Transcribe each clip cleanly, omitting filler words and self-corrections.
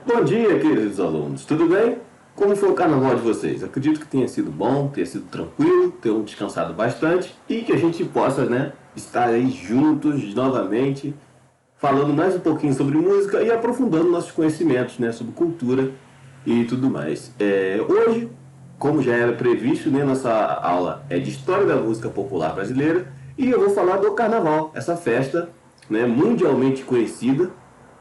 Bom dia, queridos alunos, tudo bem? Como foi o carnaval de vocês? Acredito que tenha sido bom, tenha sido tranquilo, tenham descansado bastante e que a gente possa, estar aí juntos novamente, falando mais um pouquinho sobre música e aprofundando nossos conhecimentos, sobre cultura e tudo mais. Hoje, como já era previsto, nossa aula é de História da Música Popular Brasileira e eu vou falar do Carnaval, essa festa mundialmente conhecida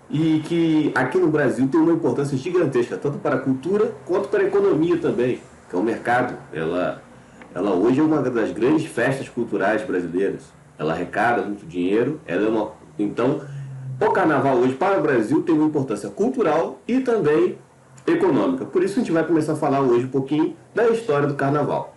e que aqui no Brasil tem uma importância gigantesca, tanto para a cultura quanto para a economia também, que é o mercado. Ela hoje é uma das grandes festas culturais brasileiras. Ela arrecada muito dinheiro, então o Carnaval hoje para o Brasil tem uma importância cultural e também econômica. Por isso a gente vai começar a falar hoje um pouquinho da história do Carnaval,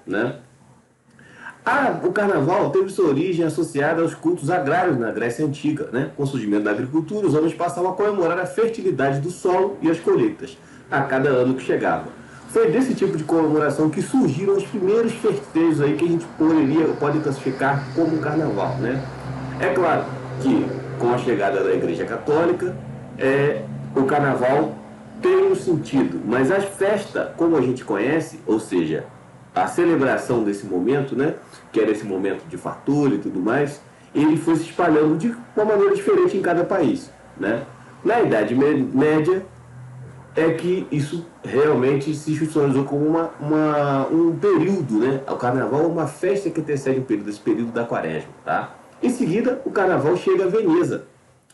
O Carnaval teve sua origem associada aos cultos agrários na Grécia Antiga. Com o surgimento da agricultura, os homens passavam a comemorar a fertilidade do solo e as colheitas, a cada ano que chegava. Foi desse tipo de comemoração que surgiram os primeiros festejos aí que a gente pode classificar como Carnaval. É claro que, com a chegada da Igreja Católica, o Carnaval tem um sentido, mas a festa, como a gente conhece, ou seja, a celebração desse momento, que era esse momento de fartura e tudo mais, ele foi se espalhando de uma maneira diferente em cada país. Na Idade Média é que isso realmente se institucionalizou como um período, O Carnaval é uma festa que antecede o período, esse período da Quaresma, Em seguida, o Carnaval chega a Veneza,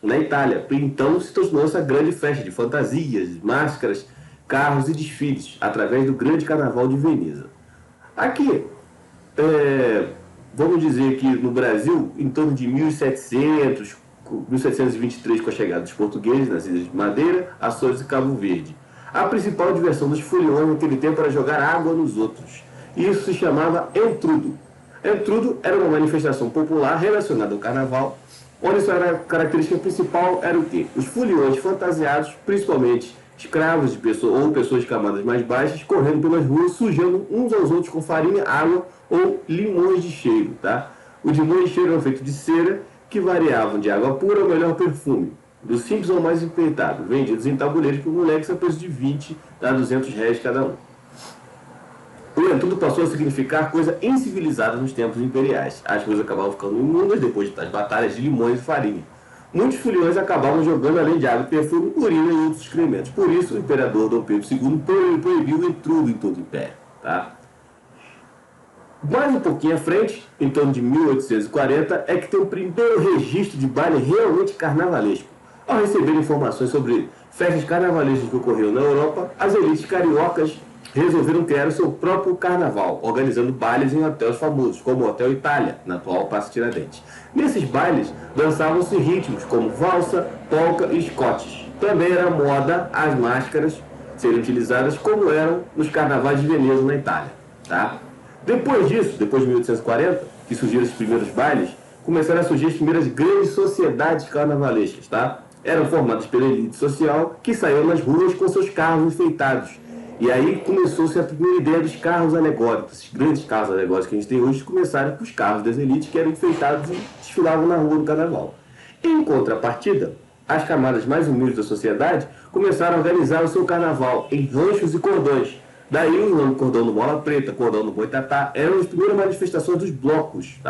na Itália. Então se tornou essa grande festa de fantasias, máscaras, carros e desfiles, através do grande Carnaval de Veneza. Aqui, vamos dizer que no Brasil, em torno de 1723, com a chegada dos portugueses nas Ilhas de Madeira, Açores e Cabo Verde. A principal diversão dos foliões naquele tempo era jogar água nos outros. Isso se chamava entrudo. Entrudo era uma manifestação popular relacionada ao Carnaval, onde sua característica principal era o quê? Os foliões fantasiados, principalmente escravos de pessoas de camadas mais baixas, correndo pelas ruas, sujando uns aos outros com farinha, água ou limões de cheiro. Os limões de cheiro eram feitos de cera, que variavam de água pura ao melhor perfume, do simples ao mais empeitado, vendidos em tabuleiros por moleques a preço de 20 a 200 reais cada um. O entrudo passou a significar coisa incivilizada nos tempos imperiais. As coisas acabavam ficando imundas depois das batalhas de limões e farinha. Muitos foliões acabavam jogando, além de água e perfume, urina e outros excrementos. Por isso, o imperador Dom Pedro II proibiu o entrudo em todo o império. Mais um pouquinho à frente, em torno de 1840, é que tem o primeiro registro de baile realmente carnavalesco. Ao receber informações sobre festas carnavalescas que ocorreram na Europa, as elites cariocas resolveram criar o seu próprio carnaval, organizando bailes em hotéis famosos, como o Hotel Itália, na atual Praça Tiradentes. Nesses bailes, dançavam-se ritmos como valsa, polca e escotes. Também era moda as máscaras serem utilizadas como eram nos carnavais de Veneza, na Itália. Depois disso, depois de 1840, que surgiram os primeiros bailes, começaram a surgir as primeiras grandes sociedades carnavalescas. Eram formadas pela elite social que saíam nas ruas com seus carros enfeitados. E aí começou-se a primeira ideia dos carros alegóricos. Esses grandes carros alegóricos que a gente tem hoje começaram com os carros das elites que eram enfeitados e desfilavam na rua no carnaval. Em contrapartida, as camadas mais humildes da sociedade começaram a organizar o seu carnaval em ranchos e cordões. Daí o nome cordão do Mola Preta, cordão do Boitatá, eram as primeiras manifestações dos blocos.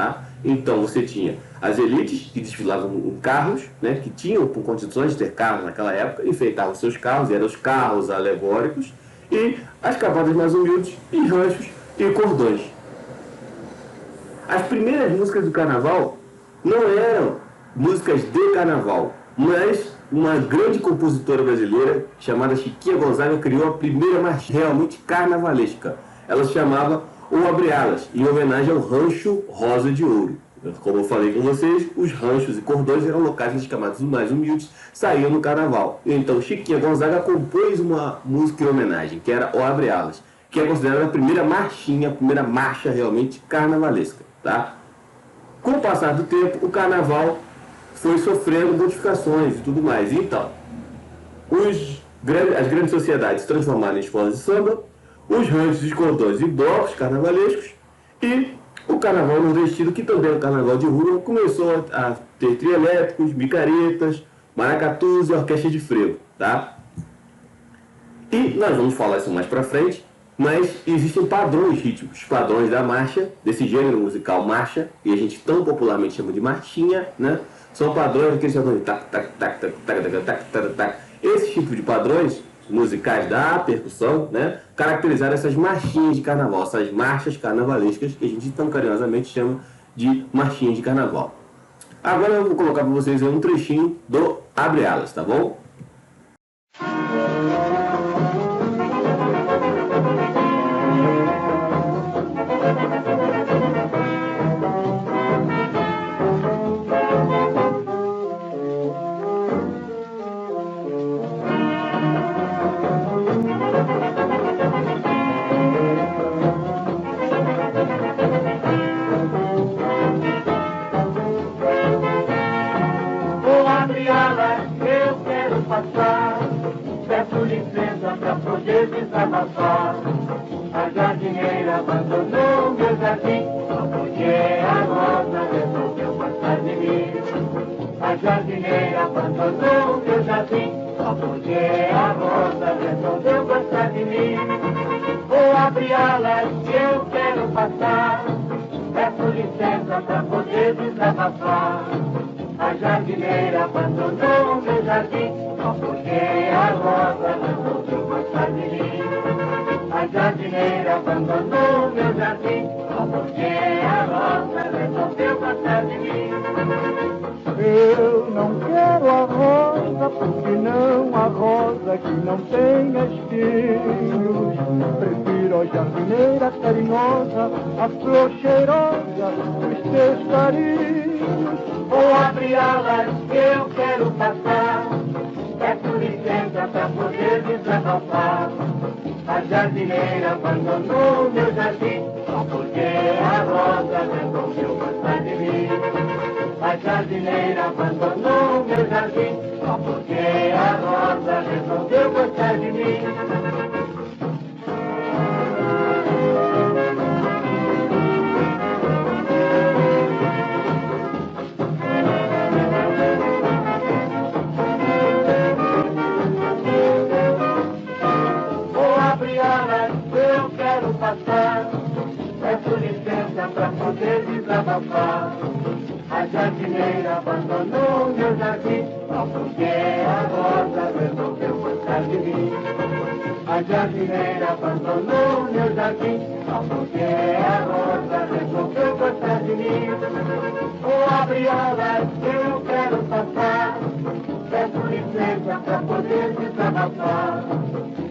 Então você tinha as elites que desfilavam em carros, que tinham por condições de ter carros naquela época, enfeitavam seus carros, e eram os carros alegóricos, e as camadas mais humildes em ranchos e cordões. As primeiras músicas do carnaval não eram músicas de carnaval, mas uma grande compositora brasileira chamada Chiquinha Gonzaga criou a primeira marcha realmente carnavalesca. Ela se chamava O Abre Alas, em homenagem ao Rancho Rosa de Ouro. Como eu falei com vocês, os ranchos e cordões eram locais onde as camadas mais humildes saíam no carnaval. Então Chiquinha Gonzaga compôs uma música em homenagem, que era O Abre Alas, que é considerada a primeira marchinha, a primeira marcha realmente carnavalesca. Com o passar do tempo, o carnaval foi sofrendo modificações e tudo mais. Então, as grandes sociedades se transformaram em escolas de samba, os ranchos e cordões em blocos carnavalescos, e O carnaval nordestino, que também é um carnaval de rua, começou a ter trio elétricos, micaretas, maracatus e orquestra de frevo, tá? E nós vamos falar isso mais pra frente, mas existem padrões rítmicos, padrões da marcha, desse gênero musical marcha, e a gente tão popularmente chama de marchinha, né? São padrões daqueles padrões de tac, tac, tac, tac, tac, tac, tac, tac, tac. Esse tipo de padrões musicais da percussão, né? Caracterizaram essas marchinhas de carnaval, essas marchas carnavalescas que a gente tão carinhosamente chama de marchinhas de carnaval. Agora eu vou colocar para vocês um trechinho do Abre Alas, tá bom? Peço licença pra poder desabafar. A jardineira abandonou meu jardim, só porque a rosa resolveu gostar de mim. A jardineira abandonou meu jardim, só porque a rosa resolveu gostar de mim. Vou abrir alas que eu quero passar. Peço licença pra poder desabafar. A jardineira abandonou meu jardim, só porque a rosa resolveu gostar de mim. A jardineira abandonou meu jardim, só porque a rosa resolveu gostar de mim. Eu não quero a rosa, porque não a rosa que não tem espinhos. Prefiro a jardineira carinhosa, a flor cheirosa dos teus carinhos. Vou abrir alas que eu quero passar. Peço licença pra poder desabafar. A jardineira abandonou meu jardim, só porque a rosa resolveu gostar de mim. A jardineira abandonou meu jardim, só porque a rosa resolveu gostar de mim. Eu quero passar, peço licença pra poder desabafar. A jardineira abandonou meu jardim, só porque a rosa resolveu gostar de mim. A jardineira abandonou meu jardim, só porque a rosa resolveu gostar de mim. Vou abrir alas que eu quero passar, peço licença pra poder desabafar.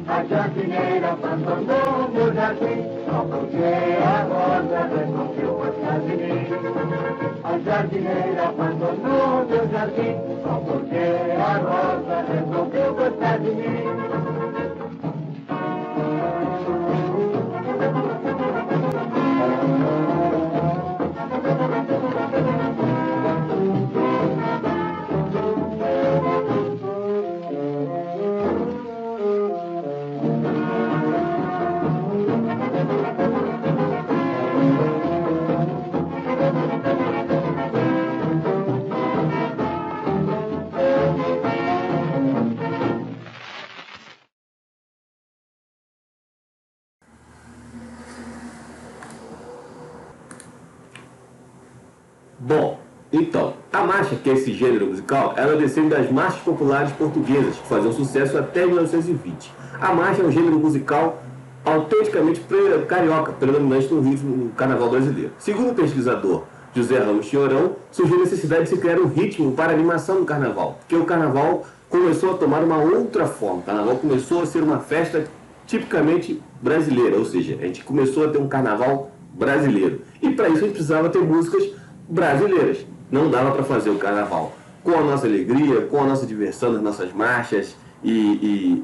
A jardineira abandonou meu jardim, só porque a rosa resolveu gostar de mim. A jardineira abandonou meu jardim, só porque a rosa resolveu gostar de mim. Bom, então, a marcha, que é esse gênero musical, ela descende das marchas populares portuguesas, que faziam sucesso até 1920. A marcha é um gênero musical autenticamente carioca, predominante no ritmo do carnaval brasileiro. Segundo o pesquisador José Ramos Chiorão, surgiu a necessidade de se criar um ritmo para a animação do carnaval, porque o carnaval começou a tomar uma outra forma. O carnaval começou a ser uma festa tipicamente brasileira, ou seja, a gente começou a ter um carnaval brasileiro. E para isso a gente precisava ter músicas brasileiras. Não dava para fazer o carnaval com a nossa alegria, com a nossa diversão nas nossas marchas e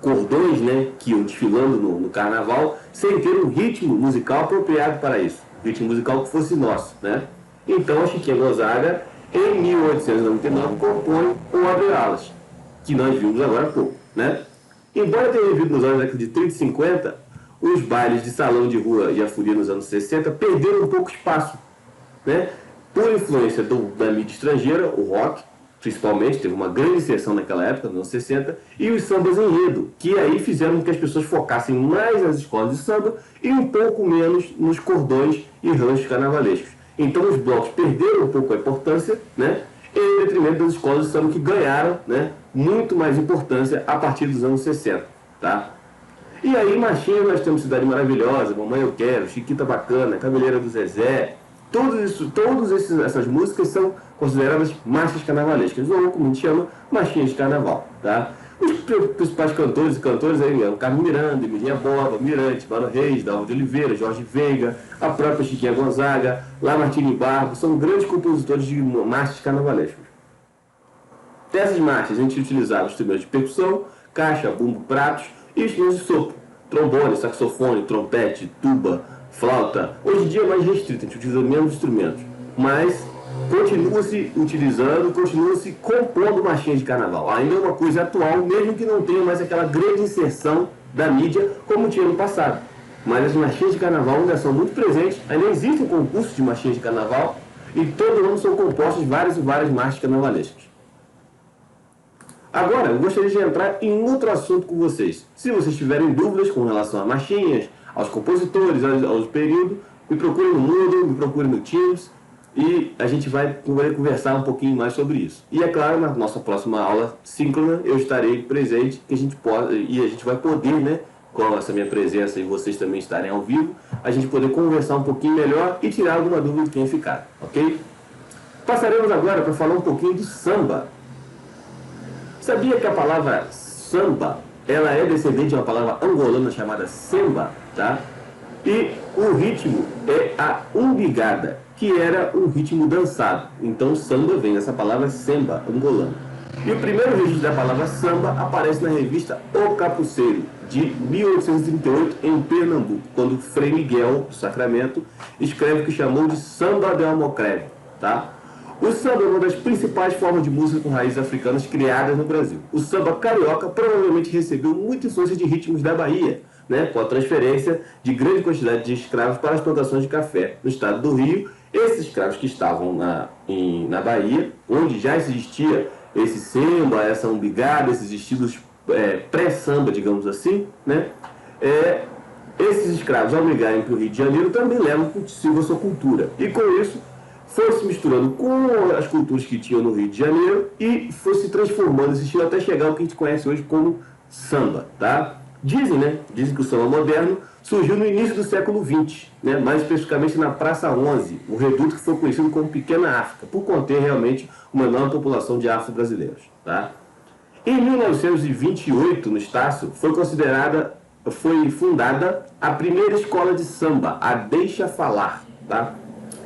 cordões, né, que iam desfilando no carnaval, sem ter um ritmo musical apropriado para isso. Um ritmo musical que fosse nosso, né? Então a Chiquinha Gonzaga, em 1899, compõe o Abre Alas, que nós vimos agora há pouco, né? Embora tenha vivido nos anos da década de 30 e 50, os bailes de salão de rua e a folia nos anos 60 perderam um pouco espaço, né? Por influência da mídia estrangeira, o rock, principalmente, teve uma grande inserção naquela época, nos anos 60, e os sambas enredo, que aí fizeram com que as pessoas focassem mais nas escolas de samba e um pouco menos nos cordões e ranchos carnavalescos. Então os blocos perderam um pouco a importância, né, em detrimento das escolas de samba que ganharam, né, muito mais importância a partir dos anos 60. Tá? E aí, marchinha, nós temos Cidade Maravilhosa, Mamãe Eu Quero, Chiquita Bacana, Cabeleira do Zezé. Todas essas músicas são consideradas marchas carnavalescas, ou como a gente chama, marchinhas de carnaval. Tá? Os principais cantores e cantoras aí eram Carmen Miranda, Emilinha Borba, Mirante, Mano Reis, Dalva de Oliveira, Jorge Veiga, a própria Chiquinha Gonzaga, Lamartine Barbo, são grandes compositores de marchas carnavalescas. Dessas marchas a gente utilizava instrumentos de percussão, caixa, bumbo, pratos e instrumentos de sopro, trombone, saxofone, trompete, tuba, flauta. Hoje em dia é mais restrito, a gente utiliza menos instrumentos, mas continua-se utilizando, continua-se compondo marchinhas de carnaval. Ainda é uma coisa atual, mesmo que não tenha mais aquela grande inserção da mídia como tinha no passado. Mas as marchinhas de carnaval ainda são muito presentes, ainda existem concursos de marchinhas de carnaval e todo ano são compostos várias e várias marchas carnavalescas. Agora, eu gostaria de entrar em outro assunto com vocês. Se vocês tiverem dúvidas com relação a marchinhas, aos compositores, aos períodos, me procurem no Moodle, me procurem no Teams e a gente vai conversar um pouquinho mais sobre isso. E é claro, na nossa próxima aula síncrona eu estarei presente e a gente vai poder, né, com essa minha presença e vocês também estarem ao vivo, a gente poder conversar um pouquinho melhor e tirar alguma dúvida que tenha ficado, ok? Passaremos agora para falar um pouquinho do samba. Sabia que a palavra samba, ela é descendente de uma palavra angolana chamada semba, tá? E o ritmo é a umbigada, que era um ritmo dançado. Então samba vem dessa palavra semba, angolana. E o primeiro registro da palavra samba aparece na revista O Capuceiro, de 1838, em Pernambuco, quando Frei Miguel do Sacramento escreve o que chamou de samba de almocreve, tá? O samba é uma das principais formas de música com raízes africanas criadas no Brasil. O samba carioca provavelmente recebeu muita influência de ritmos da Bahia, né, com a transferência de grande quantidade de escravos para as plantações de café. No estado do Rio, esses escravos que estavam na Bahia, onde já existia esse samba, essa umbigada, esses estilos pré-samba, digamos assim, né, esses escravos, ao migrarem para o Rio de Janeiro, também levam consigo a sua cultura. E com isso, foi se misturando com as culturas que tinham no Rio de Janeiro e foi se transformando esse estilo até chegar ao que a gente conhece hoje como samba, tá? Dizem que o samba moderno surgiu no início do século XX, né? Mais especificamente na Praça 11, um reduto que foi conhecido como Pequena África, por conter realmente uma enorme população de afro-brasileiros, tá? Em 1928, no Estácio, foi fundada a primeira escola de samba, a Deixa Falar, tá?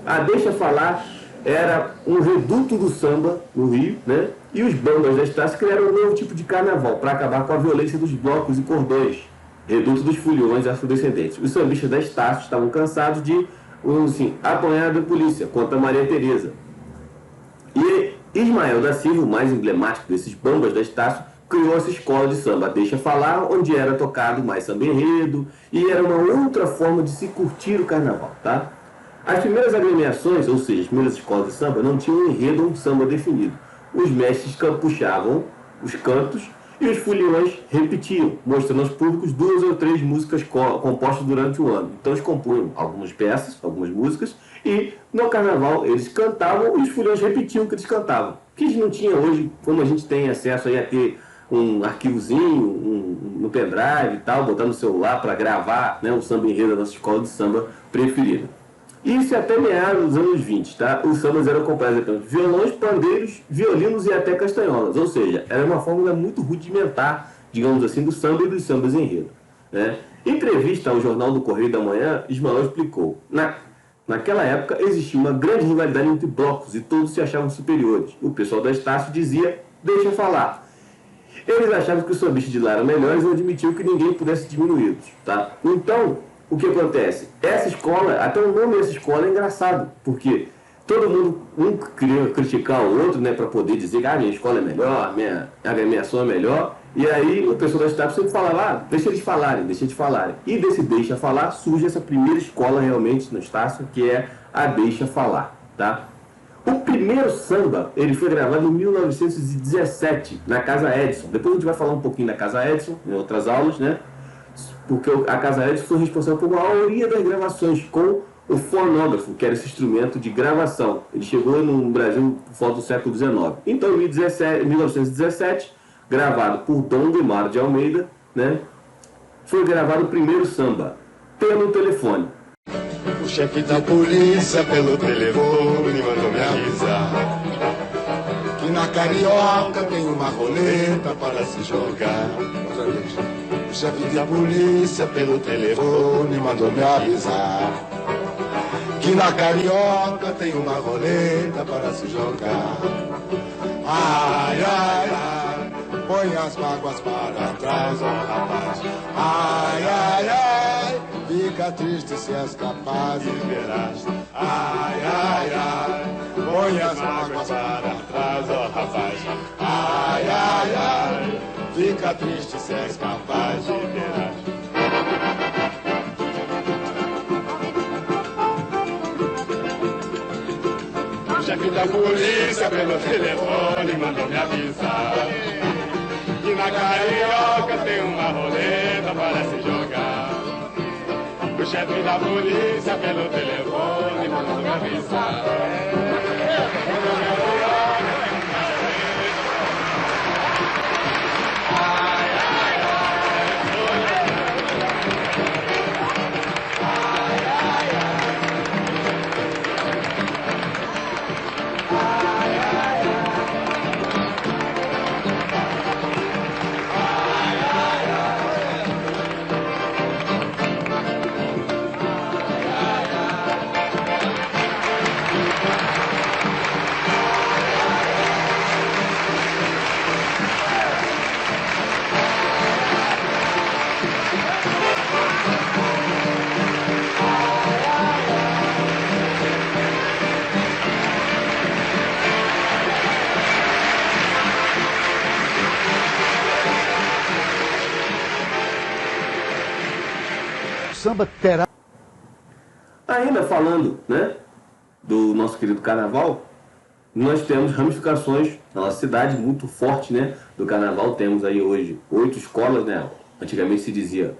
A Deixa Falar era um reduto do samba no Rio, né? E os bambas da Estácio criaram um novo tipo de carnaval para acabar com a violência dos blocos e cordões, reduto dos foliões afrodescendentes. Os sambistas da Estácio estavam cansados de, apanhar da polícia contra Maria Tereza. E Ismael da Silva, o mais emblemático desses bambas da Estácio, criou essa escola de samba, Deixa Falar, onde era tocado mais samba enredo e era uma outra forma de se curtir o carnaval, tá? As primeiras agremiações, ou seja, as primeiras escolas de samba, não tinham um enredo ou um samba definido. Os mestres puxavam os cantos e os foliões repetiam, mostrando aos públicos 2 ou 3 músicas compostas durante o ano. Então eles compunham algumas peças, algumas músicas, e no carnaval eles cantavam e os foliões repetiam o que eles cantavam. Que a gente não tinha hoje, como a gente tem acesso aí a ter um arquivozinho no pendrive e tal, botar no celular para gravar, né, o samba enredo da nossa escola de samba preferida. Isso até meados dos anos 20, tá? Os sambas eram compostos apenas de violões, pandeiros, violinos e até castanholas. Ou seja, era uma fórmula muito rudimentar, digamos assim, do samba e dos sambas enredo, né? Em entrevista ao Jornal do Correio da Manhã, Ismael explicou: naquela época existia uma grande rivalidade entre blocos e todos se achavam superiores. O pessoal da Estácio dizia, deixa falar. Eles achavam que os sambistas de lá eram melhores e admitiam que ninguém pudesse diminuí-los, tá? Então, o que acontece? Essa escola, até o nome dessa escola é engraçado, porque todo mundo, queria criticar o outro, né, para poder dizer que a minha escola é melhor, a minha agremiação é melhor, E aí o pessoal da Estácio sempre falava, deixa eles falarem, deixa eles falarem. E desse Deixa Falar surge essa primeira escola realmente no Estácio, que é a Deixa Falar, tá? O primeiro samba, ele foi gravado em 1917, na Casa Edson. Depois a gente vai falar um pouquinho da Casa Edson, em outras aulas, né? Porque a Casa Edson foi responsável por uma maioria das gravações com o fonógrafo, que era esse instrumento de gravação. Ele chegou no Brasil por volta do século XIX. Então, em 1917, gravado por Dom Guimarães de Almeida, né? Foi gravado o primeiro samba, pelo telefone. O chefe da polícia pelo telefone mandou me avisar que na Carioca tem uma roleta para se jogar. O chefe da polícia pelo telefone mandou me avisar que na Carioca tem uma roleta para se jogar. Ai, ai, ai, põe as mágoas para trás, ó rapaz. Ai, ai, ai, fica triste se és capaz e verás. Ai, ai, ai, põe as mágoas para trás, ó rapaz. Ai, ai, ai, fica triste se és capaz e verás. O chefe da polícia pelo telefone mandou me avisar que na Carioca tem uma roleta para se jogar. O chefe da polícia pelo telefone mandou me avisar. Samba terá. Ainda falando, né, do nosso querido carnaval, nós temos ramificações na nossa cidade muito forte, né, do carnaval. Temos aí hoje 8 escolas, né, antigamente se dizia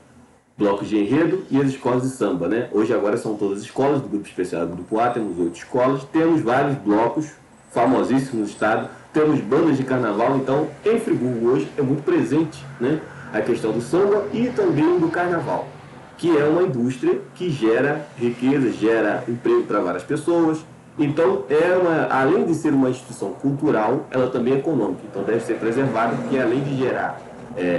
blocos de enredo e as escolas de samba, né. Hoje agora são todas escolas do grupo especial do grupo A, temos 8 escolas, temos vários blocos famosíssimos no estado, temos bandas de carnaval. Então em Friburgo hoje é muito presente, né, a questão do samba e também do carnaval, que é uma indústria que gera riqueza, gera emprego para várias pessoas. Então, além de ser uma instituição cultural, ela também é econômica. Então, deve ser preservada, porque além de gerar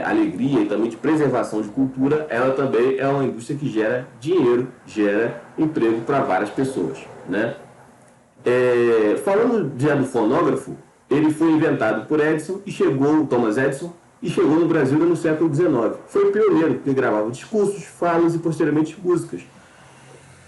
alegria e também de preservação de cultura, ela também é uma indústria que gera dinheiro, gera emprego para várias pessoas, né? Falando já do fonógrafo, ele foi inventado por Edison e chegou, Thomas Edison, e chegou no Brasil no século XIX. Foi pioneiro, porque gravava discursos, falas e posteriormente músicas.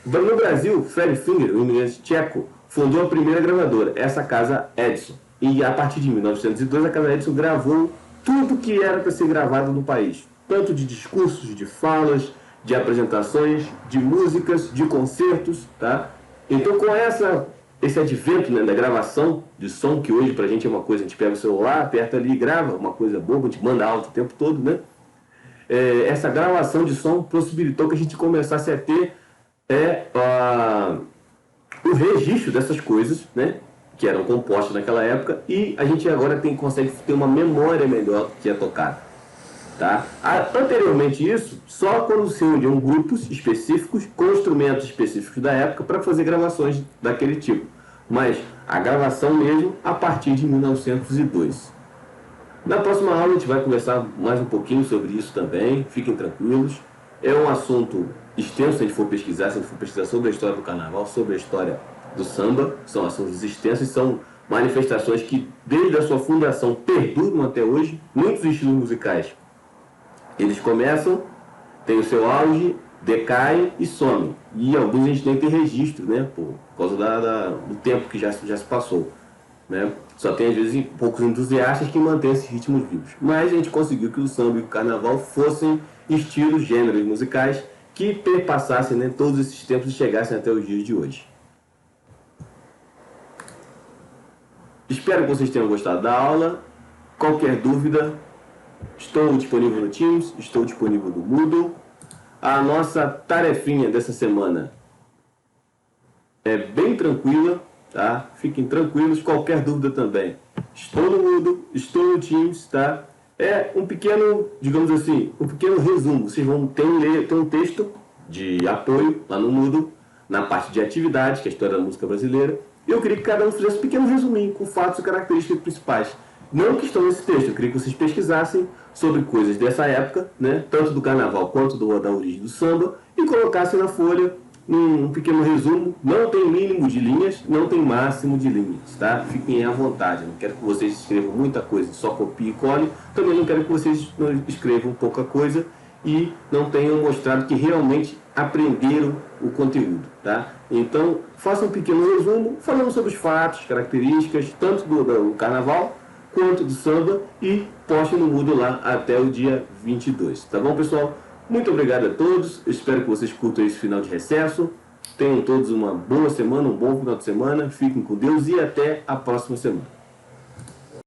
No Brasil, Fred Finger, um imigrante tcheco, fundou a primeira gravadora, essa Casa Edison. E a partir de 1902, a Casa Edison gravou tudo que era para ser gravado no país. Tanto de discursos, de falas, de apresentações, de músicas, de concertos, tá? Então, com esse advento, né, da gravação de som, que hoje pra gente é uma coisa, a gente pega o celular, aperta ali e grava, uma coisa boa, a gente manda alto o tempo todo, né? Essa gravação de som possibilitou que a gente começasse a ter o registro dessas coisas, né, que eram compostas naquela época, e a gente agora consegue ter uma memória melhor do que é tocada, tá? Anteriormente isso, só quando se uniam grupos específicos com instrumentos específicos da época para fazer gravações daquele tipo. Mas a gravação mesmo a partir de 1902. Na próxima aula a gente vai conversar mais um pouquinho sobre isso também, fiquem tranquilos. É um assunto extenso, se a gente for pesquisar sobre a história do carnaval, sobre a história do samba. São assuntos extensos, são manifestações que desde a sua fundação perduram até hoje. Muitos estilos musicais, eles começam, tem o seu auge, decai e some. E alguns a gente nem tem registro, né, por causa do tempo que já se passou. né? Só tem às vezes poucos entusiastas que mantêm esses ritmos vivos. Mas a gente conseguiu que o samba e o carnaval fossem estilos, gêneros musicais que perpassassem, né, todos esses tempos e chegassem até os dias de hoje. Espero que vocês tenham gostado da aula. Qualquer dúvida, estou disponível no Teams, estou disponível no Moodle. A nossa tarefinha dessa semana é bem tranquila, tá? Fiquem tranquilos, qualquer dúvida também. Estou no Moodle, estou no Teams, tá? É um pequeno, digamos assim, um pequeno resumo. Vocês vão ter um texto de apoio lá no Moodle, na parte de atividades, que é a história da música brasileira. E eu queria que cada um fizesse um pequeno resuminho com fatos e características principais. Não que estão nesse texto, eu queria que vocês pesquisassem sobre coisas dessa época, né? Tanto do carnaval quanto da origem do samba, e colocassem na folha um pequeno resumo. Não tem mínimo de linhas, não tem máximo de linhas, tá? Fiquem à vontade, não quero que vocês escrevam muita coisa, só copie e cole. Também não quero que vocês escrevam pouca coisa e não tenham mostrado que realmente aprenderam o conteúdo, tá? Então, façam um pequeno resumo falando sobre os fatos, características, tanto do carnaval quanto do samba, e postem no Moodle lá até o dia 22, tá bom, pessoal? Muito obrigado a todos, eu espero que vocês curtam esse final de recesso, tenham todos uma boa semana, um bom final de semana, fiquem com Deus e até a próxima semana.